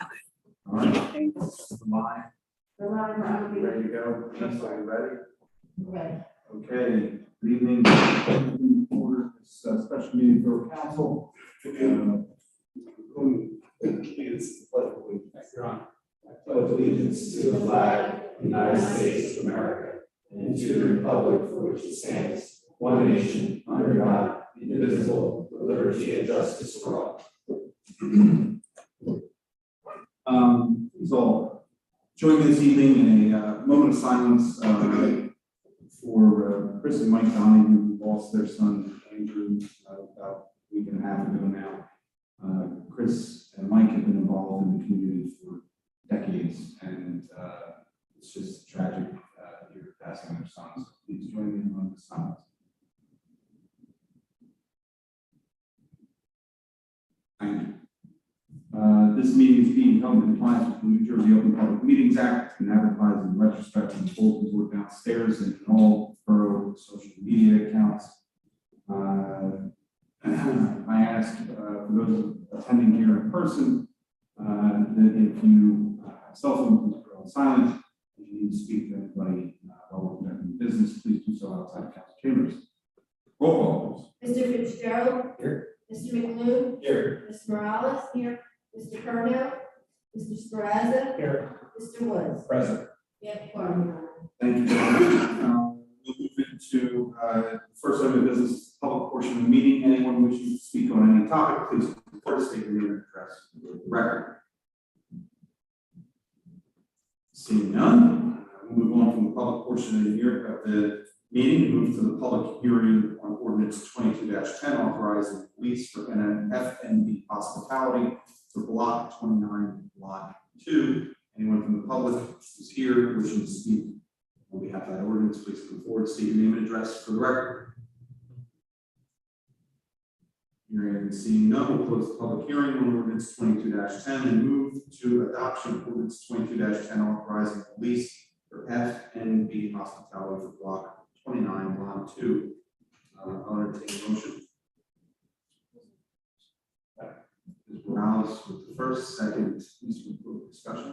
All right, ready to go? Yes, are you ready? Right. Okay, good evening. Order this special meeting for council. Please, pledge allegiance to the flag of the United States of America and to the republic for which it stands, one nation, under God, indivisible, with liberty and justice for all. Please all join me this evening in a moment of silence for Chris and Mike Donnie, who lost their son Andrew about a week and a half ago now. Chris and Mike have been involved in the community for decades, and it's just tragic here passing their son. So please join me in a moment of silence. Thank you. This meeting is being held in compliance with the New Jersey Open Public Meetings Act and advertised in retrospect in the bulletin board downstairs and in all borough social media accounts. I ask for those attending here in person that if you have cell phones, please put on silent. If you need to speak to anybody while we're conducting business, please do so outside of council chambers. Roll call, please. Mr. Fitzgerald. Here. Mr. McLuhan. Here. Ms. Morales. Here. Mr. Curnow. Mr. Sprazza. Here. Mr. Woods. Present. We have quorum, Your Honor. Thank you very much. We'll move into the first item of business, public portion of the meeting. Anyone wishing to speak on any topic, please report, state your name and address for the record. Seeing none, we'll move on from the public portion of the meeting and move to the public hearing on ordinance 22-10 authorizing lease for FNB Hospitality for block 29, lot 2. Anyone from the public who's here wishing to speak on behalf of that ordinance, please come forward, state your name and address for the record. Hearing and seeing none, we'll close the public hearing on ordinance 22-10 and move to adoption of ordinance 22-10 authorizing the lease for FNB Hospitality for block 29, lot 2. I'll entertain a motion. Ms. Morales with the first, second, please conclude discussion.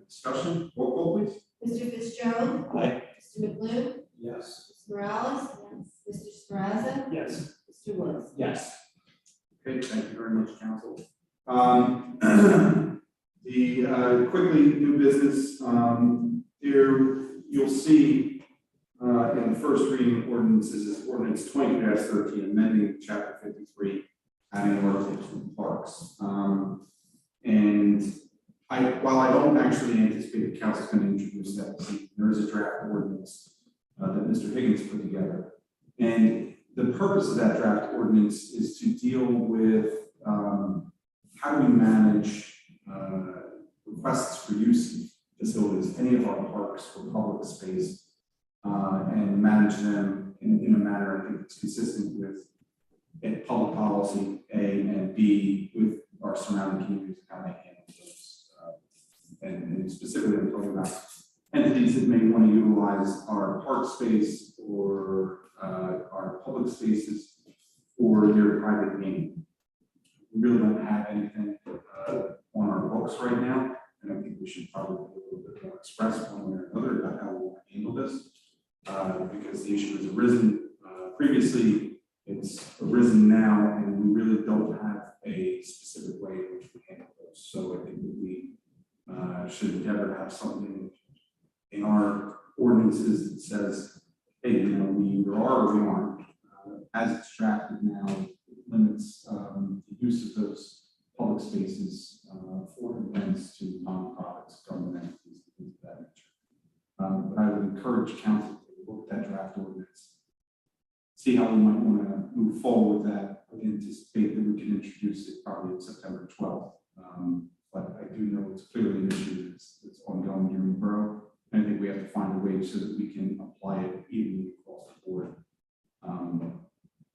Discussion, roll call, please. Mr. Fitzgerald. Aye. Mr. McLuhan. Yes. Ms. Morales. Yes. Mr. Sprazza. Yes. Mr. Woods. Yes. Okay, thank you very much, council. Quickly, new business, here you'll see in the first reading of ordinances is ordinance 20-13, amending chapter 53, adding an article to parks. And while I don't actually anticipate the council is going to introduce that this evening, there is a draft ordinance that Mr. Higgins put together. And the purpose of that draft ordinance is to deal with how do we manage requests for use of facilities, any of our parks for public space, and manage them in a manner I think that's consistent with public policy, A, and B, with our surrounding communities and how they handle those. And specifically, I'm talking about entities that may want to utilize our park space or our public spaces for their private gain. We really don't have anything on our books right now, and I think we should probably be a little bit more express one way or another about how we want to handle this, because the issue has arisen previously, it's arisen now, and we really don't have a specific way in which we handle those. So I think that we should endeavor to have something in our ordinances that says, hey, you know, we either are or we aren't. As it's drafted now, it limits the use of those public spaces for events to nonprofits, government entities, things of that nature. But I would encourage council to look at that draft ordinance, see how we might want to move forward with that. I anticipate that we can introduce it probably on September 12th. But I do know it's clearly an issue that's ongoing here in the borough. And I think we have to find a way so that we can apply it evenly across the board.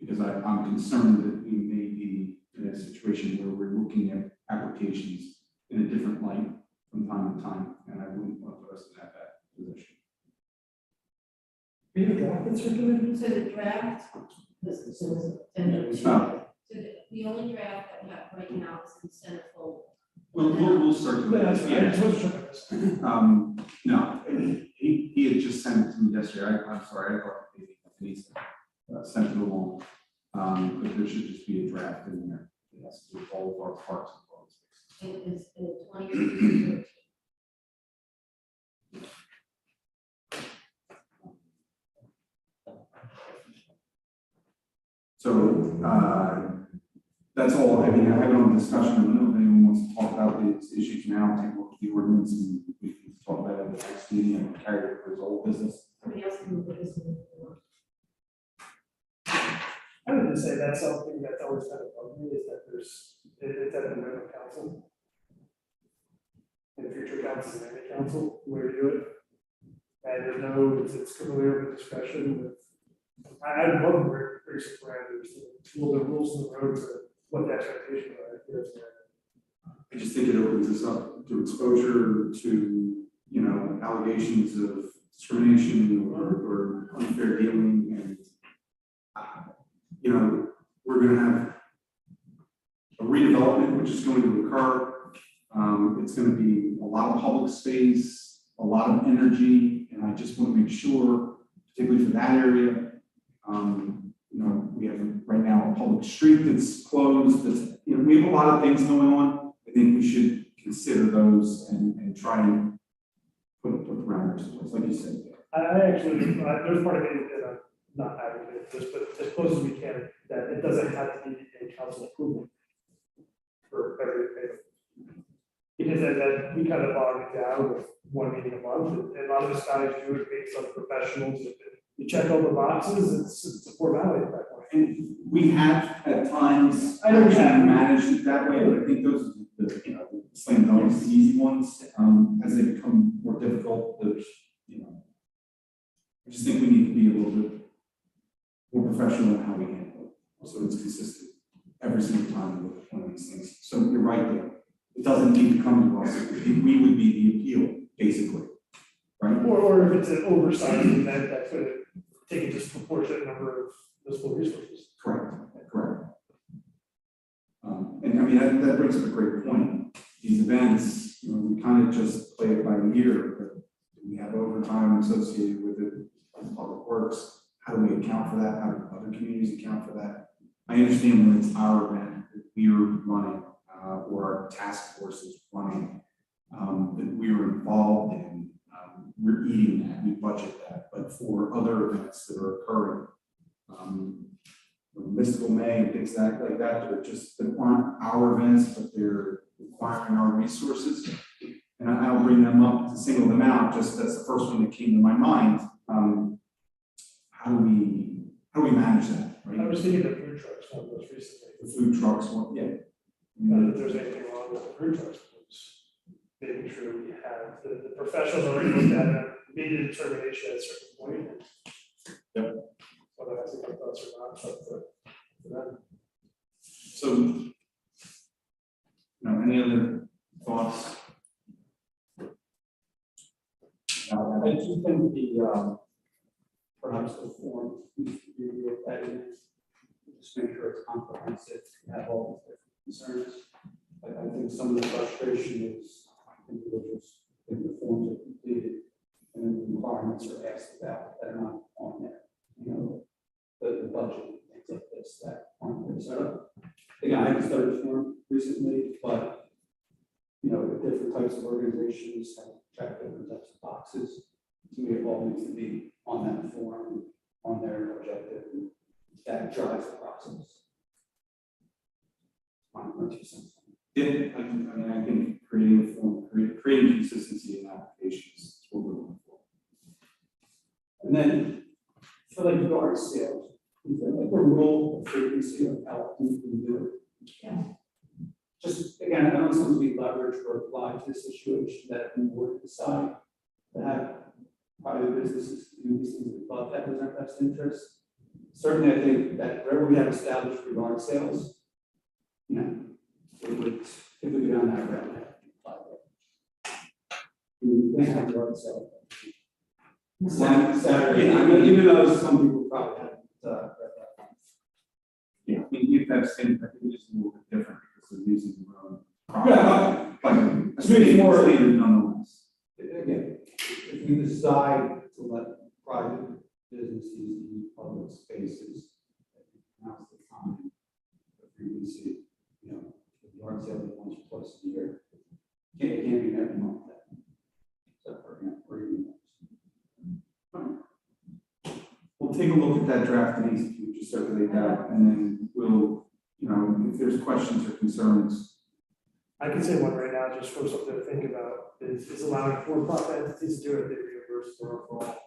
Because I'm concerned that we may be in a situation where we're looking at applications in a different light from time to time, and I wouldn't want us to have that position. So the draft, this is So the only draft that we have right now is in centerfold. We'll start doing That's that. right, I just wasn't sure about this. No, he had just sent it to me yesterday, I'm sorry, I thought maybe he sent it along. But there should just be a draft in there, it has to do with all of our parks and public spaces. It is in 2013. So, that's all, I mean, I have it on discussion, I don't know if anyone wants to talk about these issues now, take a look at the ordinance, and we can talk about it at the next meeting and carry it for his old business. Somebody else can move this one forward. I would just say that's something that's always kind of bugged me, is that it's at the whim of council. And future councils and any council, where you do it. And there's no, it's clear with discretion with, I'd love to bring some parameters to the rules of the road to what the expectations are. I just think it opens us up to exposure to, you know, allegations of discrimination or unfair dealing, and, you know, we're gonna have a redevelopment which is going to occur. It's gonna be a lot of public space, a lot of energy, and I just want to make sure, particularly for that area, you know, we have right now a public street that's closed, that's, you know, we have a lot of things going on. I think we should consider those and try and put parameters in place, like you said. I actually, there's part of it that I'm not advocating this, but as close as we can, that it doesn't have to be a council approval for every payment. Because that we kind of bog it down with one meeting a month, and a lot of us guys do it based on professionals. If you check all the boxes, it's a formality at that point. And we have at times I know we actually have. managed it that way, but I think those are the, you know, the slam dunks, the easy ones. As they become more difficult, there's, you know, I just think we need to be a little bit more professional in how we handle it, so it's consistent every single time we look at one of these things. So you're right there. It doesn't need to come to us. We would be the appeal, basically, right? Or if it's an oversized event, that's gonna take a disproportionate number of municipal resources. Correct. And I mean, that brings up a great point. These events, you know, we kind of just play it by ear, but we have overtime associated with it, public works. How do we account for that? How do other communities account for that? I understand when it's our event that we're running, or our task force is running, that we are involved in, we're eating that, we budget that. But for other events that are occurring, Mystical May and things like that, that aren't our events, but they're requiring our resources. And I'll bring them up to single them out, just that's the first one that came to my mind. How do we manage that, I right? was thinking the food trucks, one most recently. The food trucks, yeah. Not that there's anything wrong with the food trucks, but it's making sure we have the professionals already looked at it, made a determination at a certain point. And Yep. whether that's a good thoughts or not, it's up to them. So, you know, any other thoughts? I do think the, perhaps the form needs to be looked at, and just make sure it's comprehensive, have all the different concerns. I think some of the frustration is individuals think the forms are completed and then the requirements are asked about that are not on there. You know, the budget, things like this that aren't there. So again, I haven't started the form recently, but you know, the different types of organizations have checked different types of boxes. To me, it all needs to be on that form, on their objective, and that drives the process. My 2 cents. Yeah, I mean, I think creating a form, creating consistency in applications is what we're looking for. And then, for like yard sales, is there like a rule of frequency of how often you can do it? Yeah. Just, again, I don't want something to be leveraged or applied to the situation that we would decide to have private businesses do these things we thought that was in our best interest. Certainly, I think that wherever we have established for yard sales, you know, we would, if we go down that route, have to apply that. We can't have yard sales. Saturday, I mean, even though some people probably haven't, read that. Yeah, I mean, think that's, I think it is a little bit different because they're using their own. Yeah, Like, a to me, it's more- standard nonetheless. again, if we decide to let private businesses use public spaces, now's the time. The frequency, you know, the yard sale once or twice a year. It can't be every month then. Except for, you know, or even. We'll take a look at that draft, Denise, if you just circulate that, and then we'll, you know, if there's questions or concerns. I can say one right now, just for something to think about, is allowing for-profit entities to do it, they reimburse for overall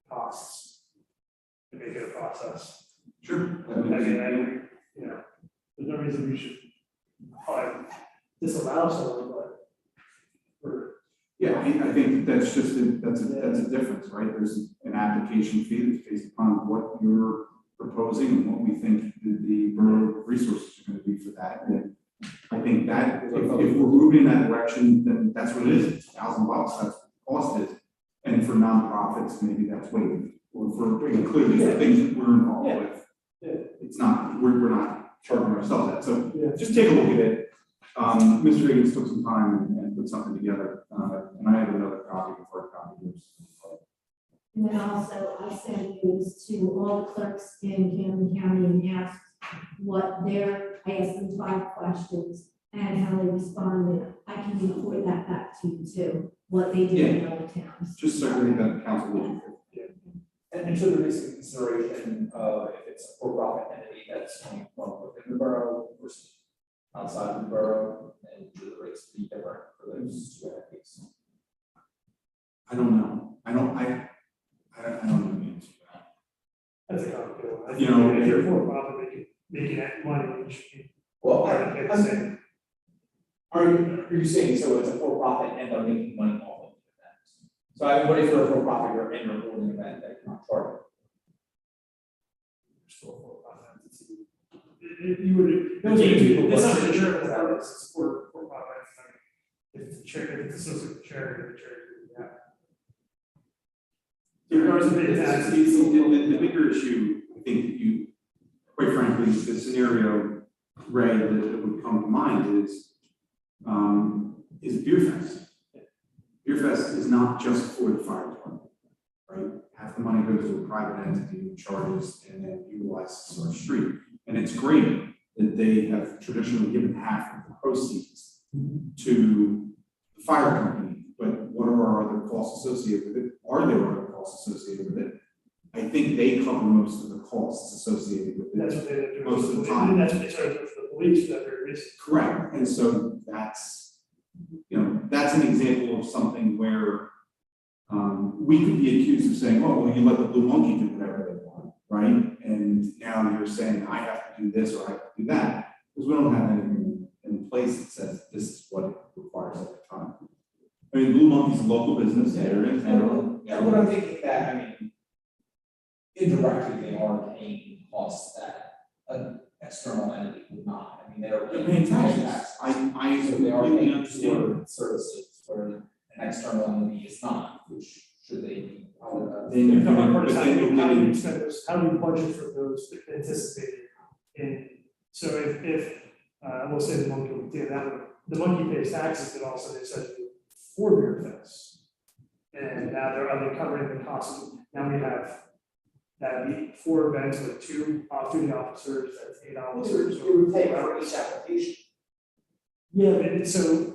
costs. To make it a process. Sure. I mean, you know, there's no reason we should probably disallow someone, but. For, Yeah, I think that's just, that's a difference, right? There's an application fee that's based upon what you're proposing and what we think the borough resources are gonna be for that. And I think that, if we're moving in that direction, then that's what it is, it's $1,000, that's what the cost is. And for nonprofits, maybe that's waived, or for, clearly, for things that we're involved with. Yeah. It's not, we're not charging ourselves that, so yeah. just take a look at it. Mr. Higgins took some time and put something together, and I have another copy before I copy yours. And then also, I sent these to all the clerks in Camden County and asked I asked them 5 questions and how they responded. I can report that back to you too, what they did in other towns. Just circulate that to council. Would you? And should there be some consideration of if it's a for-profit entity that's coming from within the borough versus outside of the borough, and should the rates be different for those two entities? I don't know. I don't know the answer to that. That's a complicated one. I You think know, if you're for-profit, making that money, you should be Well, part of it the same. are you saying so it's a for-profit and they're making money off of the event? So I mean, what if you're a for-profit, you're in a holding event that you're not charging? Still a for-profit entity. You would, The games people it's not want a to- charitable purpose, it's for-profit. If it's a charity, if it's associated with charity, the charity, yeah. There is a big tax. The bigger issue, I think that you, quite frankly, the scenario, Ray, that would come to mind is Beer Fest. Beer Fest is not just for the fire department, right? Half the money goes to a private entity who charges and then utilizes our street. And it's great that they have traditionally given half of the proceeds to the fire company, but what are our other costs associated with it? Are there other costs associated with it? I think they cover most of the costs associated with it. That's what they do. Most of the time. That's what they charge for the police, for that very reason. Correct, and so that's, you know, that's an example of something where we could be accused of saying, oh, well, you let the Blue Monkey do whatever they want, right? And now you're saying, I have to do this or I have to do that, because we don't have anything in place that says this is what it requires at the time. I mean, Blue Monkey's a local business, they're in town. Yeah, what I'm thinking that, I mean, indirectly, they are paying costs that an external entity would not. I mean, they're paying taxes. I So they are completely paying understand. for services where an external entity is not, which should they be? Then you're How gonna- do but we then you're getting- expect those, how do we budget for those anticipated? And so if we'll say the monkey, yeah, that one, the monkey pays taxes, but also they said for Beer Fest. And now are they covering the cost of, now we have that be 4 events with 2 off-duty officers, that's 8 officers. It would pay for each application. Yeah, but so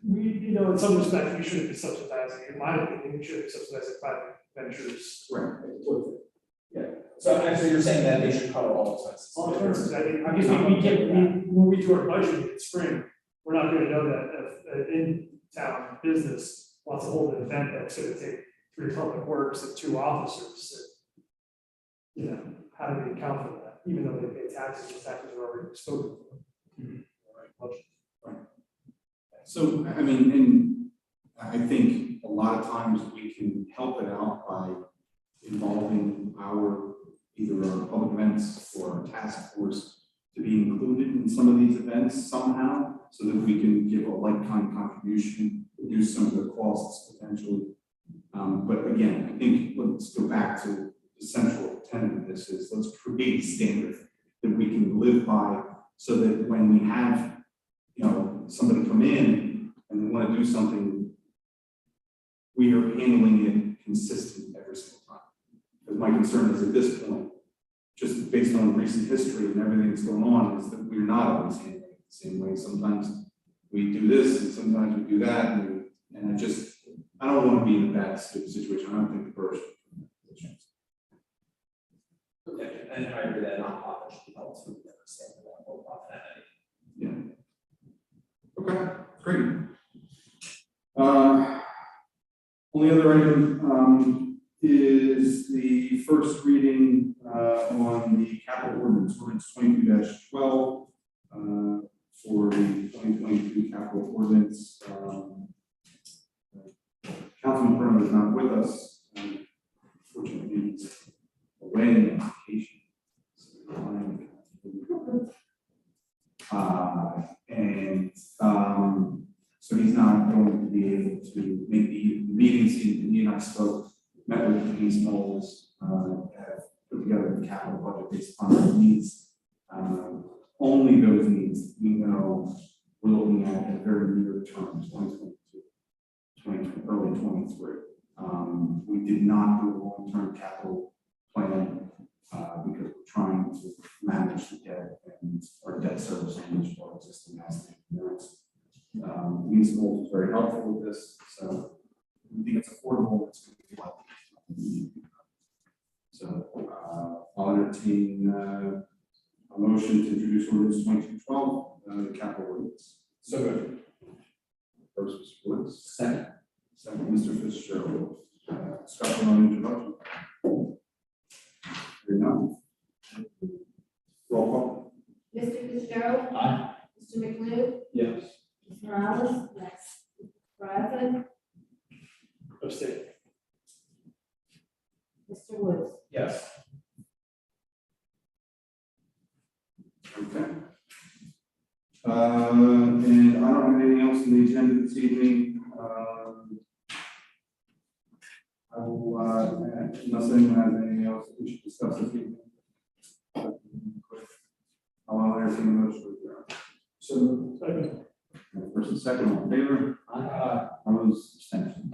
we, you know, in some respects, we shouldn't be subsidizing, in my opinion, we shouldn't be subsidizing private ventures. Right. So actually, you're saying that they should cover all expenses. All expenses, I mean, I guess we can't, when we do our budget in spring, we're not gonna know that if an in-town business wants to hold an event that's gonna take 3 public works and 2 officers. that, You know, how do we account for that, even though they pay taxes, the taxes are already spoken for. So, I mean, and I think a lot of times we can help it out by involving either our public events or our task force to be included in some of these events somehow, so that we can give a like-kind contribution, reduce some of the costs potentially. But again, I think let's go back to the central tenet of this is let's create a standard that we can live live by, so that when we have, somebody come in and they want to do something, we are handling it consistent every single time. Because my concern is at this point, just based on recent history and everything that's going on, is that we're not always handling it the same way. Sometimes we do this and sometimes we do that, and I don't want to be in a bad situation. I don't think the borough should be in that position. Okay, and I agree that nonprofit should be held to the standard of that for-profit entity. Okay, great. Only other item is the first reading on the capital ordinance 22-12 for the 2022 capital ordinance. Councilman Brennan is not with us. Fortunately, he's away on vacation. So he's not going to be able to make the meetings. He and I spoke, met with Denise Knowles, have put together the capital budget based on the needs. Only those needs, we're looking at a very near term, 2022, early 23. We did not do a long-term capital plan because we're trying to manage the debt and our debt service on each of our existing assets. Denise Knowles was very helpful with this, so we think it's affordable. It's going to be helpful. So I'll entertain a motion to introduce ordinance 2212, the capital ordinance. So good. First, Mr. Woods. Second. Second, Mr. Fitzgerald. Discussion on introduction. Hearing none. Roll call. Mr. Fitzgerald. Aye. Mr. McLeod. Yes. Ms. Morales. Yes. Mr. Bradford. Abstain. Mr. Woods. Yes. Okay. And I don't have anything else in the agenda this evening. I will, unless anyone has anything else that we should discuss this evening. I'll entertain a motion to adjourn. So, second. First and second, all in favor? Aye. Opposed, abstentions.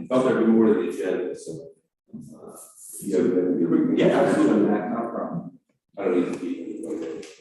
Thought there would be more to the agenda, so. Yeah, absolutely, not a problem. I don't need to be